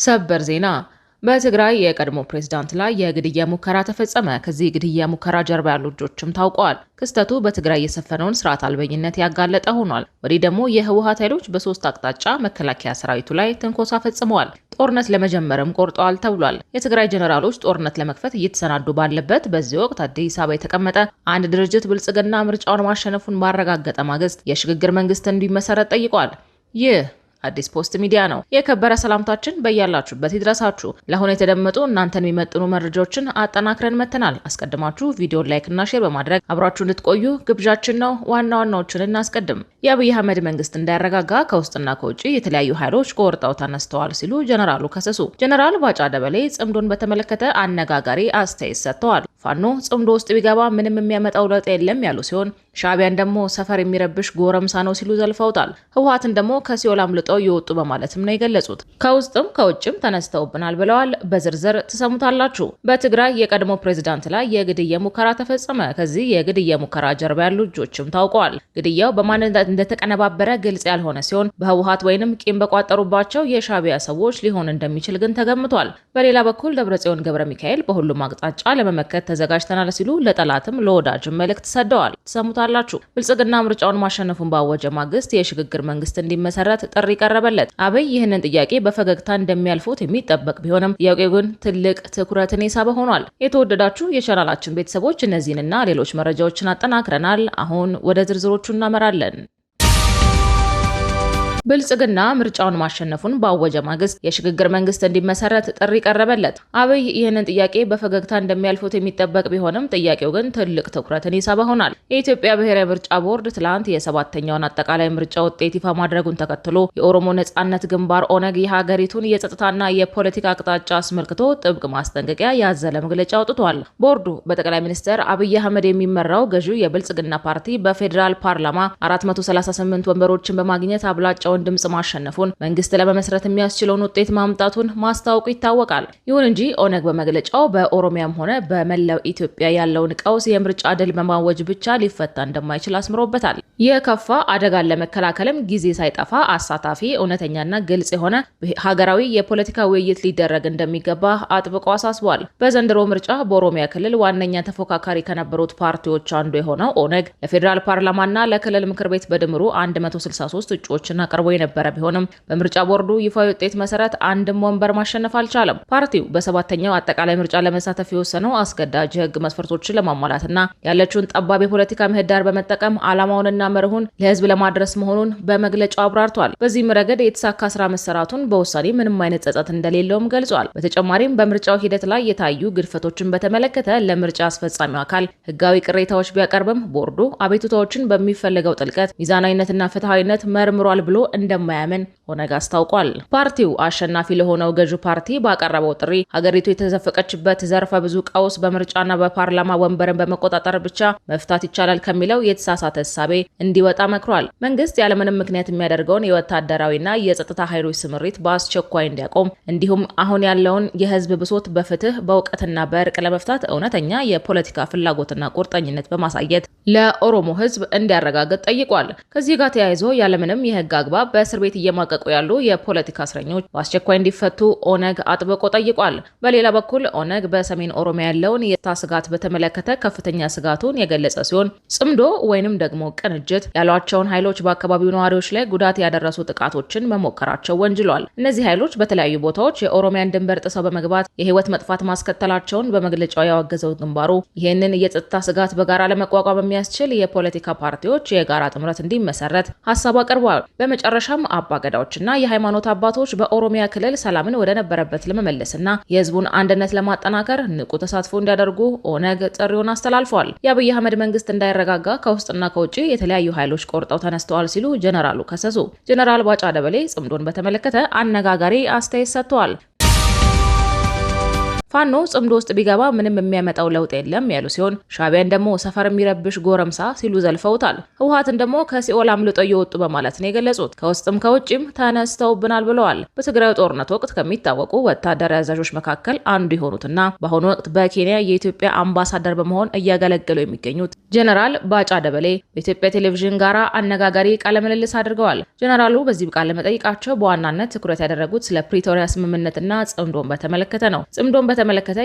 ሰበር ዜና በትግራይ የቀድሞ ፕሬዝዳንት ላይ የግድያ ሙከራ ተፈጸመ። ከዚህ ግድያ ሙከራ ጀርባ ያሉ እጆችም ታውቀዋል። ክስተቱ በትግራይ የሰፈነውን ስርዓት አልበኝነት ያጋለጠ ሆኗል። ወዲህ ደግሞ የህወሓት ኃይሎች በሶስት አቅጣጫ መከላከያ ሰራዊቱ ላይ ትንኮሳ ፈጽመዋል። ጦርነት ለመጀመርም ቆርጠዋል ተብሏል። የትግራይ ጀነራሎች ጦርነት ለመክፈት እየተሰናዱ ባለበት በዚህ ወቅት አዲስ አበባ የተቀመጠ አንድ ድርጅት ብልጽግና ምርጫውን ማሸነፉን ባረጋገጠ ማግስት የሽግግር መንግስት እንዲመሰረት ጠይቋል። ይህ አዲስ ፖስት ሚዲያ ነው። የከበረ ሰላምታችን በያላችሁበት ይድረሳችሁ። ለአሁኑ የተደመጡ እናንተን የሚመጥኑ መረጃዎችን አጠናክረን መተናል። አስቀድማችሁ ቪዲዮን ላይክ እና ሼር በማድረግ አብራችሁ እንድትቆዩ ግብዣችን ነው። ዋና ዋናዎችን እናስቀድም። የአብይ አህመድ መንግስት እንዳያረጋጋ ከውስጥና ከውጭ የተለያዩ ኃይሎች ቆርጠው ተነስተዋል ሲሉ ጀነራሉ ከሰሱ። ጀነራል ባጫ ደበሌ ጽምዶን በተመለከተ አነጋጋሪ አስተያየት ሰጥተዋል። ፋኖ ጽምዶ ውስጥ ቢገባ ምንም የሚያመጣው ለውጥ የለም ያሉ ሲሆን ሻዕቢያን ደግሞ ሰፈር የሚረብሽ ጎረምሳ ነው ሲሉ ዘልፈውታል። ህወሓትን ደግሞ ከሲኦል አምልጠው እየወጡ በማለትም ነው የገለጹት። ከውስጥም ከውጭም ተነስተውብናል ብለዋል። በዝርዝር ትሰሙታላችሁ። በትግራይ የቀድሞ ፕሬዝዳንት ላይ የግድያ ሙከራ ተፈጸመ። ከዚህ የግድያ ሙከራ ጀርባ ያሉ እጆችም ታውቀዋል። ግድያው በማን እንደተቀነባበረ ግልጽ ያልሆነ ሲሆን በህወሓት ወይንም ቂም በቋጠሩባቸው የሻዕቢያ ሰዎች ሊሆን እንደሚችል ግን ተገምቷል። በሌላ በኩል ደብረጽዮን ገብረ ሚካኤል በሁሉም አቅጣጫ ለመመከት ተዘጋጅተናል ሲሉ ለጠላትም ለወዳጅም መልእክት ሰደዋል። ትሰሙታላችሁ። ብልጽግና ምርጫውን ማሸነፉን ባወጀ ማግስት የሽግግር መንግስት እንዲመሰረት ጥሪ ቀረበለት። አብይ ይህንን ጥያቄ በፈገግታ እንደሚያልፉት የሚጠበቅ ቢሆንም ጥያቄው ግን ትልቅ ትኩረትን የሳበ ሆኗል። የተወደዳችሁ የቻናላችን ቤተሰቦች እነዚህንና ሌሎች መረጃዎችን አጠናክረናል። አሁን ወደ ዝርዝሮቹ እናመራለን። ብልጽግና ምርጫውን ማሸነፉን ባወጀ ማግስት የሽግግር መንግስት እንዲመሰረት ጥሪ ቀረበለት። አብይ ይህንን ጥያቄ በፈገግታ እንደሚያልፉት የሚጠበቅ ቢሆንም ጥያቄው ግን ትልቅ ትኩረትን ይሳበ ሆኗል። የኢትዮጵያ ብሔራዊ ምርጫ ቦርድ ትላንት የ7ኛውን አጠቃላይ ምርጫ ውጤት ይፋ ማድረጉን ተከትሎ የኦሮሞ ነጻነት ግንባር ኦነግ የሀገሪቱን የጸጥታና የፖለቲካ አቅጣጫ አስመልክቶ ጥብቅ ማስጠንቀቂያ ያዘለ መግለጫ አውጥቷል። ቦርዱ በጠቅላይ ሚኒስትር አብይ አህመድ የሚመራው ገዢው የብልጽግና ፓርቲ በፌዴራል ፓርላማ 438 ወንበሮችን በማግኘት አብላጫ ድምጽ ማሸነፉን መንግስት ለመመስረት የሚያስችለውን ውጤት ማምጣቱን ማስታወቁ ይታወቃል። ይሁን እንጂ ኦነግ በመግለጫው በኦሮሚያም ሆነ በመላው ኢትዮጵያ ያለውን ቀውስ የምርጫ ድል በማወጅ ብቻ ሊፈታ እንደማይችል አስምሮበታል። የከፋ አደጋን ለመከላከልም ጊዜ ሳይጠፋ አሳታፊ፣ እውነተኛና ግልጽ የሆነ ሀገራዊ የፖለቲካ ውይይት ሊደረግ እንደሚገባ አጥብቆ አሳስቧል። በዘንድሮ ምርጫ በኦሮሚያ ክልል ዋነኛ ተፎካካሪ ከነበሩት ፓርቲዎች አንዱ የሆነው ኦነግ ለፌዴራል ፓርላማና ለክልል ምክር ቤት በድምሩ 163 እጩዎችን ቀርቦ የነበረ ቢሆንም በምርጫ ቦርዱ ይፋዊ ውጤት መሰረት አንድም ወንበር ማሸነፍ አልቻለም። ፓርቲው በ7ኛው አጠቃላይ ምርጫ ለመሳተፍ የወሰነው አስገዳጅ የህግ መስፈርቶችን ለማሟላትና ያለችውን ጠባብ የፖለቲካ ምህዳር በመጠቀም ዓላማውንና መርሁን ለህዝብ ለማድረስ መሆኑን በመግለጫው አብራርቷል። በዚህም ረገድ የተሳካ ስራ መሰራቱን በውሳኔ ምንም አይነት ጸጸት እንደሌለውም ገልጿል። በተጨማሪም በምርጫው ሂደት ላይ የታዩ ግድፈቶችን በተመለከተ ለምርጫ አስፈጻሚው አካል ህጋዊ ቅሬታዎች ቢያቀርብም ቦርዱ አቤቱታዎችን በሚፈልገው ጥልቀት፣ ሚዛናዊነትና ፍትሐዊነት መርምሯል ብሎ እንደማያምን ኦነግ አስታውቋል። ፓርቲው አሸናፊ ለሆነው ገዢ ፓርቲ ባቀረበው ጥሪ ሀገሪቱ የተዘፈቀችበት ዘርፈ ብዙ ቀውስ በምርጫና በፓርላማ ወንበርን በመቆጣጠር ብቻ መፍታት ይቻላል ከሚለው የተሳሳተ እሳቤ እንዲወጣ መክሯል። መንግስት ያለምንም ምክንያት የሚያደርገውን የወታደራዊና የጸጥታ ኃይሎች ስምሪት በአስቸኳይ እንዲያቆም እንዲሁም አሁን ያለውን የህዝብ ብሶት በፍትህ በእውቀትና በእርቅ ለመፍታት እውነተኛ የፖለቲካ ፍላጎትና ቁርጠኝነት በማሳየት ለኦሮሞ ህዝብ እንዲያረጋግጥ ጠይቋል። ከዚህ ጋር ተያይዞ ያለምንም የህግ አግባብ በእስር ቤት እየማቀቁ ያሉ የፖለቲካ እስረኞች በአስቸኳይ እንዲፈቱ ኦነግ አጥብቆ ጠይቋል። በሌላ በኩል ኦነግ በሰሜን ኦሮሚያ ያለውን የጸጥታ ስጋት በተመለከተ ከፍተኛ ስጋቱን የገለጸ ሲሆን ጽምዶ ወይንም ደግሞ ቅንጅት ያሏቸውን ኃይሎች በአካባቢው ነዋሪዎች ላይ ጉዳት ያደረሱ ጥቃቶችን መሞከራቸው ወንጅሏል። እነዚህ ኃይሎች በተለያዩ ቦታዎች የኦሮሚያን ድንበር ጥሰው በመግባት የህይወት መጥፋት ማስከተላቸውን በመግለጫው ያወገዘው ግንባሩ ይህንን የጸጥታ ስጋት በጋራ ለመቋቋም የሚያስችል የፖለቲካ ፓርቲዎች የጋራ ጥምረት እንዲመሰረት ሀሳብ አቅርቧል። በመጨረሻም አባገዳዎችና የሃይማኖት አባቶች በኦሮሚያ ክልል ሰላምን ወደ ነበረበት ለመመለስና የህዝቡን አንድነት ለማጠናከር ንቁ ተሳትፎ እንዲያደርጉ ኦነግ ጥሪውን አስተላልፏል። የአብይ አህመድ መንግስት እንዳይረጋጋ ከውስጥና ከውጭ የተለያዩ ኃይሎች ቆርጠው ተነስተዋል ሲሉ ጀነራሉ ከሰሱ። ጀነራል ባጫ ደበሌ ጽምዶን በተመለከተ አነጋጋሪ አስተያየት ሰጥተዋል። ፋኖ ጽምዶ ውስጥ ቢገባ ምንም የሚያመጣው ለውጥ የለም ያሉ ሲሆን ሻዕቢያን ደግሞ ሰፈር የሚረብሽ ጎረምሳ ሲሉ ዘልፈውታል። ህወሓትን ደግሞ ከሲኦል አምልጠው እየወጡ በማለት ነው የገለጹት። ከውስጥም ከውጭም ተነስተውብናል ብለዋል። በትግራይ ጦርነት ወቅት ከሚታወቁ ወታደራዊ አዛዦች መካከል አንዱ የሆኑትና በአሁኑ ወቅት በኬንያ የኢትዮጵያ አምባሳደር በመሆን እያገለገሉ የሚገኙት ጀነራል ባጫ ደበሌ በኢትዮጵያ ቴሌቪዥን ጋራ አነጋጋሪ ቃለ ምልልስ አድርገዋል። ጀነራሉ በዚህ ቃለ መጠይቃቸው በዋናነት ትኩረት ያደረጉት ስለ ፕሪቶሪያ ስምምነትና ጽምዶን በተመለከተ ነው። ጽምዶን በተመለከተ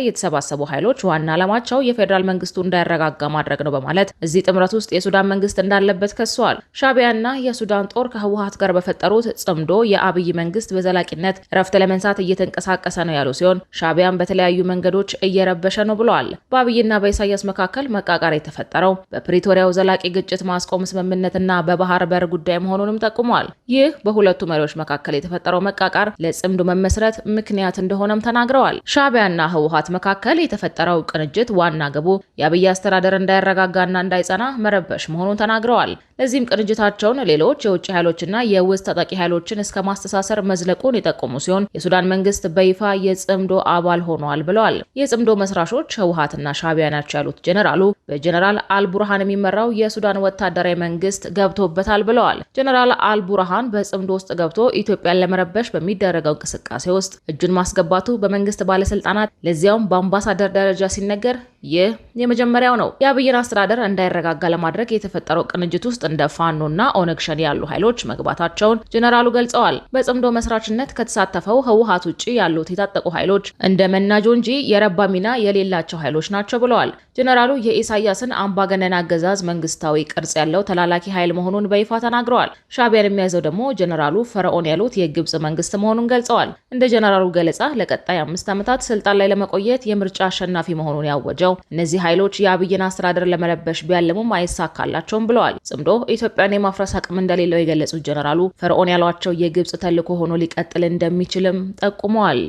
የተሰባሰቡ ኃይሎች ዋና ዓላማቸው የፌዴራል መንግስቱ እንዳይረጋጋ ማድረግ ነው በማለት እዚህ ጥምረት ውስጥ የሱዳን መንግስት እንዳለበት ከሰዋል። ሻዕቢያና የሱዳን ጦር ከህወሓት ጋር በፈጠሩት ጽምዶ የአብይ መንግስት በዘላቂነት እረፍት ለመንሳት እየተንቀሳቀሰ ነው ያሉ ሲሆን ሻዕቢያን በተለያዩ መንገዶች እየረበሸ ነው ብለዋል። በአብይና በኢሳያስ መካከል መቃቃር የተፈጠረው በፕሪቶሪያው ዘላቂ ግጭት ማስቆም ስምምነትና በባህር በር ጉዳይ መሆኑንም ጠቁመዋል። ይህ በሁለቱ መሪዎች መካከል የተፈጠረው መቃቃር ለጽምዶ መመስረት ምክንያት እንደሆነም ተናግረዋል። ሻዕቢያና ህወሓት መካከል የተፈጠረው ቅንጅት ዋና ግቡ የአብይ አስተዳደር እንዳይረጋጋና እንዳይጸና መረበሽ መሆኑን ተናግረዋል። ለዚህም ቅንጅታቸውን ሌሎች የውጭ ኃይሎችና የውስጥ ታጣቂ ኃይሎችን እስከ ማስተሳሰር መዝለቁን የጠቆሙ ሲሆን የሱዳን መንግስት በይፋ የጽምዶ አባል ሆኗል ብለዋል። የጽምዶ መስራቾች ህወሓትና ሻዕቢያ ናቸው ያሉት ጀነራሉ በጀነራል አልቡርሃን የሚመራው የሱዳን ወታደራዊ መንግስት ገብቶበታል ብለዋል። ጀነራል አልቡርሃን በጽምዶ ውስጥ ገብቶ ኢትዮጵያን ለመረበሽ በሚደረገው እንቅስቃሴ ውስጥ እጁን ማስገባቱ በመንግስት ባለስልጣናት ለዚያውም በአምባሳደር ደረጃ ሲነገር ይህ የመጀመሪያው ነው። የአብይን አስተዳደር እንዳይረጋጋ ለማድረግ የተፈጠረው ቅንጅት ውስጥ እንደ ፋኖና ኦነግ ሸኔ ያሉ ኃይሎች መግባታቸውን ጀነራሉ ገልጸዋል። በጽምዶ መስራችነት ከተሳተፈው ህወሓት ውጪ ያሉት የታጠቁ ኃይሎች እንደ መናጆ እንጂ የረባ ሚና የሌላቸው ኃይሎች ናቸው ብለዋል። ጀነራሉ የኢሳያስን አምባገነን አገዛዝ መንግስታዊ ቅርጽ ያለው ተላላኪ ኃይል መሆኑን በይፋ ተናግረዋል። ሻዕቢያን የሚያዘው ደግሞ ጀነራሉ ፈርዖን ያሉት የግብጽ መንግስት መሆኑን ገልጸዋል። እንደ ጀነራሉ ገለጻ ለቀጣይ 5 ዓመታት ስልጣን ላይ ለመቆየት የምርጫ አሸናፊ መሆኑን ያወጀው እነዚህ ኃይሎች የአብይን አስተዳደር ለመረበሽ ቢያለሙም አይሳካላቸውም ብለዋል። ጽምዶ ኢትዮጵያን የማፍረስ አቅም እንደሌለው የገለጹት ጀነራሉ ፈርዖን ያሏቸው የግብጽ ተልዕኮ ሆኖ ሊቀጥል እንደሚችልም ጠቁመዋል።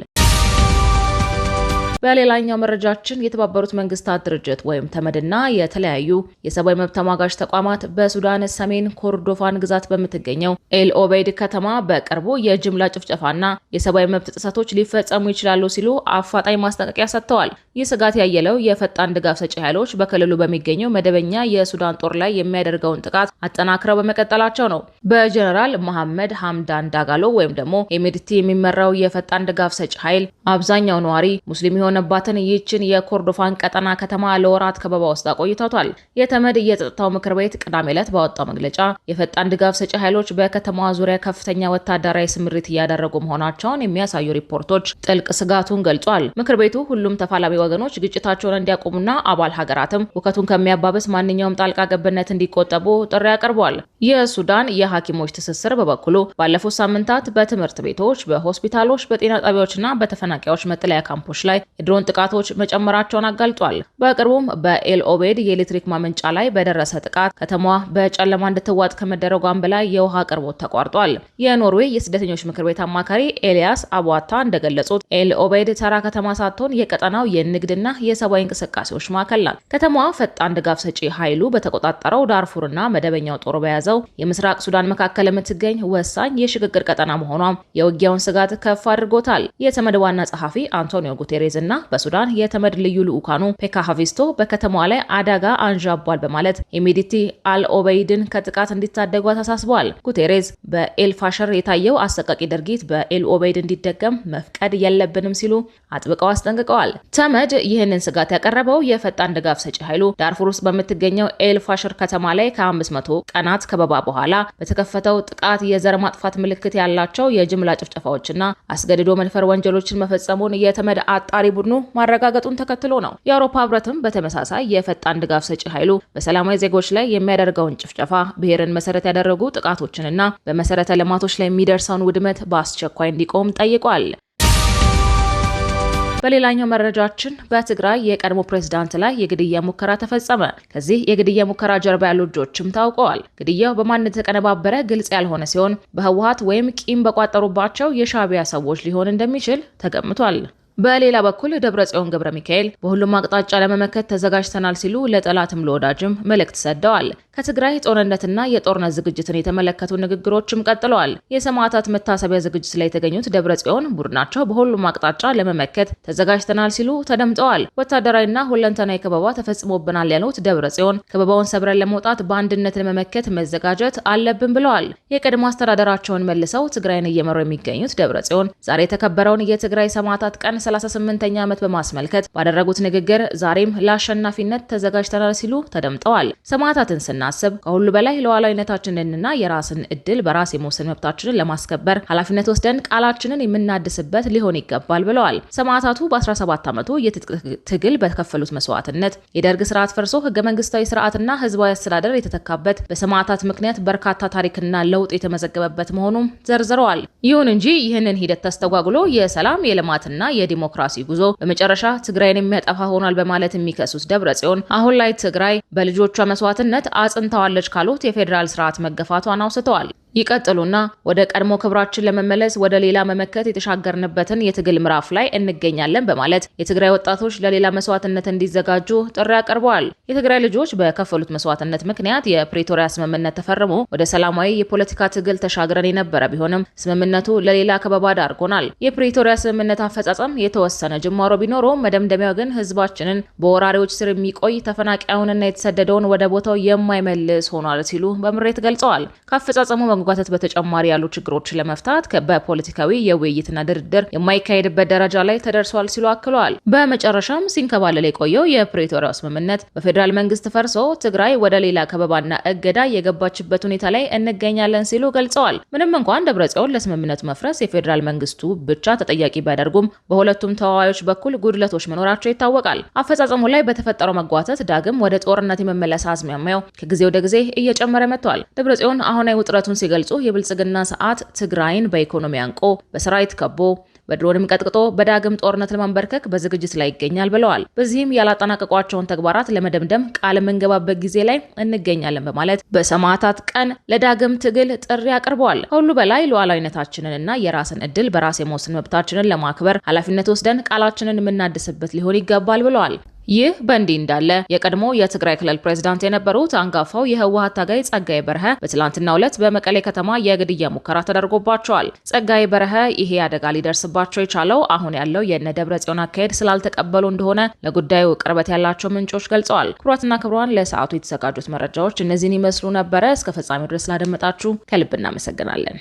በሌላኛው መረጃችን የተባበሩት መንግስታት ድርጅት ወይም ተመድና የተለያዩ የሰብአዊ መብት ተሟጋች ተቋማት በሱዳን ሰሜን ኮርዶፋን ግዛት በምትገኘው ኤል ኦቤይድ ከተማ በቅርቡ የጅምላ ጭፍጨፋና የሰብአዊ መብት ጥሰቶች ሊፈጸሙ ይችላሉ ሲሉ አፋጣኝ ማስጠንቀቂያ ሰጥተዋል። ይህ ስጋት ያየለው የፈጣን ድጋፍ ሰጪ ኃይሎች በክልሉ በሚገኘው መደበኛ የሱዳን ጦር ላይ የሚያደርገውን ጥቃት አጠናክረው በመቀጠላቸው ነው። በጀነራል መሐመድ ሐምዳን ዳጋሎ ወይም ደግሞ ኤሚዲቲ የሚመራው የፈጣን ድጋፍ ሰጪ ኃይል አብዛኛው ነዋሪ ሙስሊም የሆነባትን ይህችን የኮርዶፋን ቀጠና ከተማ ለወራት ከበባ ውስጥ አቆይቷታል። የተመድ የጸጥታው ምክር ቤት ቅዳሜ ዕለት ባወጣው መግለጫ የፈጣን ድጋፍ ሰጪ ኃይሎች በከተማዋ ዙሪያ ከፍተኛ ወታደራዊ ስምሪት እያደረጉ መሆናቸውን የሚያሳዩ ሪፖርቶች ጥልቅ ስጋቱን ገልጿል። ምክር ቤቱ ሁሉም ተፋላሚ ወገኖች ግጭታቸውን እንዲያቆሙና አባል ሀገራትም ሁከቱን ከሚያባብስ ማንኛውም ጣልቃ ገብነት እንዲቆጠቡ ጥሪ አቅርቧል። የሱዳን የሐኪሞች ትስስር በበኩሉ ባለፉት ሳምንታት በትምህርት ቤቶች፣ በሆስፒታሎች፣ በጤና ጣቢያዎችና በተፈናቃዮች መጠለያ ካምፖች ላይ የድሮን ጥቃቶች መጨመራቸውን አጋልጧል። በቅርቡም በኤል ኦቤድ የኤሌክትሪክ ማመንጫ ላይ በደረሰ ጥቃት ከተማዋ በጨለማ እንድትዋጥ ከመደረጓን በላይ የውሃ አቅርቦት ተቋርጧል። የኖርዌይ የስደተኞች ምክር ቤት አማካሪ ኤልያስ አቧታ እንደገለጹት ኤል ኦቤድ ተራ ከተማ ሳትሆን የቀጠናው የንግድና የሰብአዊ እንቅስቃሴዎች ማዕከል ናት። ከተማዋ ፈጣን ድጋፍ ሰጪ ኃይሉ በተቆጣጠረው ዳርፉርና መደበኛው ጦር በያዘው የምስራቅ ሱዳን መካከል የምትገኝ ወሳኝ የሽግግር ቀጠና መሆኗም የውጊያውን ስጋት ከፍ አድርጎታል። የተመድ ዋና ጸሐፊ አንቶኒዮ ጉቴሬዝ እና በሱዳን የተመድ ልዩ ልኡካኑ ፔካ ሃቪስቶ በከተማዋ ላይ አደጋ አንዣቧል በማለት ኤሚዲቲ አልኦቤይድን ከጥቃት እንዲታደጉ አሳስበዋል። ጉቴሬዝ በኤልፋሸር የታየው አሰቃቂ ድርጊት በኤል ኦቤይድ እንዲደገም መፍቀድ የለብንም ሲሉ አጥብቀው አስጠንቅቀዋል። ተመድ ይህንን ስጋት ያቀረበው የፈጣን ድጋፍ ሰጪ ኃይሉ ዳርፉር ውስጥ በምትገኘው ኤልፋሸር ከተማ ላይ ከ500 ቀናት ከበባ በኋላ በተከፈተው ጥቃት የዘር ማጥፋት ምልክት ያላቸው የጅምላ ጭፍጨፋዎችና አስገድዶ መድፈር ወንጀሎችን መፈጸሙን የተመድ አጣሪ ቡድኑ ማረጋገጡን ተከትሎ ነው። የአውሮፓ ህብረትም በተመሳሳይ የፈጣን ድጋፍ ሰጪ ኃይሉ በሰላማዊ ዜጎች ላይ የሚያደርገውን ጭፍጨፋ፣ ብሔርን መሰረት ያደረጉ ጥቃቶችንና በመሰረተ ልማቶች ላይ የሚደርሰውን ውድመት በአስቸኳይ እንዲቆም ጠይቋል። በሌላኛው መረጃችን በትግራይ የቀድሞ ፕሬዝዳንት ላይ የግድያ ሙከራ ተፈጸመ። ከዚህ የግድያ ሙከራ ጀርባ ያሉ እጆችም ታውቀዋል። ግድያው በማን ተቀነባበረ ግልጽ ያልሆነ ሲሆን በህወሓት ወይም ቂም በቋጠሩባቸው የሻዕቢያ ሰዎች ሊሆን እንደሚችል ተገምቷል። በሌላ በኩል ደብረጽዮን ገብረ ሚካኤል በሁሉም አቅጣጫ ለመመከት ተዘጋጅተናል ሲሉ ለጠላትም ለወዳጅም መልእክት ሰደዋል። ከትግራይ ጦርነትና የጦርነት ዝግጅትን የተመለከቱ ንግግሮችም ቀጥለዋል። የሰማዕታት መታሰቢያ ዝግጅት ላይ የተገኙት ደብረጽዮን ቡድናቸው በሁሉም አቅጣጫ ለመመከት ተዘጋጅተናል ሲሉ ተደምጠዋል። ወታደራዊና ሁለንተናዊ ከበባ ተፈጽሞብናል ያሉት ደብረጽዮን ከበባውን ሰብረን ለመውጣት በአንድነት ለመመከት መዘጋጀት አለብን ብለዋል። የቀድሞ አስተዳደራቸውን መልሰው ትግራይን እየመሩ የሚገኙት ደብረጽዮን ዛሬ የተከበረውን የትግራይ ሰማዕታት ቀን 38ኛ ዓመት በማስመልከት ባደረጉት ንግግር ዛሬም ለአሸናፊነት ተዘጋጅተናል ሲሉ ተደምጠዋል። ሰማዕታትን ስናስብ ከሁሉ በላይ ሉዓላዊነታችንንና የራስን እድል በራስ የመወሰን መብታችንን ለማስከበር ኃላፊነት ወስደን ቃላችንን የምናድስበት ሊሆን ይገባል ብለዋል። ሰማዕታቱ በ17 ዓመቱ የትጥቅ ትግል በከፈሉት መስዋዕትነት የደርግ ስርዓት ፈርሶ ህገ መንግስታዊ ስርዓትና ህዝባዊ አስተዳደር የተተካበት በሰማዕታት ምክንያት በርካታ ታሪክና ለውጥ የተመዘገበበት መሆኑን ዘርዝረዋል። ይሁን እንጂ ይህንን ሂደት ተስተጓጉሎ የሰላም የልማትና የዲሞክራሲ ጉዞ በመጨረሻ ትግራይን የሚያጠፋ ሆኗል በማለት የሚከሱት ደብረጽዮን አሁን ላይ ትግራይ በልጆቿ መስዋዕትነት አጽንተዋለች ካሉት የፌዴራል ስርዓት መገፋቷን አውስተዋል። ይቀጥሉና ወደ ቀድሞ ክብራችን ለመመለስ ወደ ሌላ መመከት የተሻገርንበትን የትግል ምዕራፍ ላይ እንገኛለን በማለት የትግራይ ወጣቶች ለሌላ መስዋዕትነት እንዲዘጋጁ ጥሪ አቅርበዋል። የትግራይ ልጆች በከፈሉት መስዋዕትነት ምክንያት የፕሪቶሪያ ስምምነት ተፈርሞ ወደ ሰላማዊ የፖለቲካ ትግል ተሻግረን የነበረ ቢሆንም ስምምነቱ ለሌላ ከበባ ዳርጎናል። የፕሪቶሪያ ስምምነት አፈጻጸም የተወሰነ ጅማሮ ቢኖረውም መደምደሚያው ግን ህዝባችንን በወራሪዎች ስር የሚቆይ ተፈናቃዩንና የተሰደደውን ወደ ቦታው የማይመልስ ሆኗል ሲሉ በምሬት ገልጸዋል። ከአፈጻጸሙ መጓተት በተጨማሪ ያሉ ችግሮችን ለመፍታት በፖለቲካዊ የውይይትና ድርድር የማይካሄድበት ደረጃ ላይ ተደርሷል ሲሉ አክለዋል። በመጨረሻም ሲንከባለል የቆየው የፕሪቶሪያው ስምምነት በፌዴራል መንግስት ፈርሶ ትግራይ ወደ ሌላ ከበባና እገዳ የገባችበት ሁኔታ ላይ እንገኛለን ሲሉ ገልጸዋል። ምንም እንኳን ደብረጽዮን ለስምምነቱ መፍረስ የፌዴራል መንግስቱ ብቻ ተጠያቂ ቢያደርጉም በሁለቱም ተዋዋዮች በኩል ጉድለቶች መኖራቸው ይታወቃል። አፈጻጸሙ ላይ በተፈጠረው መጓተት ዳግም ወደ ጦርነት የመመለስ አዝማሚያው ከጊዜ ወደ ጊዜ እየጨመረ መጥቷል። ደብረጽዮን አሁናዊ ውጥረቱን ሲገልጹ የብልጽግና ሰዓት ትግራይን በኢኮኖሚ አንቆ በሰራዊት ከቦ በድሮንም ቀጥቅጦ በዳግም ጦርነት ለማንበርከክ በዝግጅት ላይ ይገኛል ብለዋል። በዚህም ያላጠናቀቋቸውን ተግባራት ለመደምደም ቃል የምንገባበት ጊዜ ላይ እንገኛለን በማለት በሰማዕታት ቀን ለዳግም ትግል ጥሪ አቅርበዋል። ከሁሉ በላይ ሉዓላዊነታችንንና የራስን እድል በራስ የመወሰን መብታችንን ለማክበር ኃላፊነት ወስደን ቃላችንን የምናድስበት ሊሆን ይገባል ብለዋል። ይህ በእንዲህ እንዳለ የቀድሞ የትግራይ ክልል ፕሬዝዳንት የነበሩት አንጋፋው የህወሓት ታጋይ ጸጋዬ በርሀ በትላንትናው ዕለት በመቀሌ ከተማ የግድያ ሙከራ ተደርጎባቸዋል። ጸጋዬ በርሀ ይሄ አደጋ ሊደርስባቸው የቻለው አሁን ያለው የነ ደብረጽዮን አካሄድ ስላልተቀበሉ እንደሆነ ለጉዳዩ ቅርበት ያላቸው ምንጮች ገልጸዋል። ክቡራትና ክቡራን ለሰዓቱ የተዘጋጁት መረጃዎች እነዚህን ይመስሉ ነበረ። እስከ ፍጻሜው ድረስ ላደመጣችሁ ከልብ እናመሰግናለን።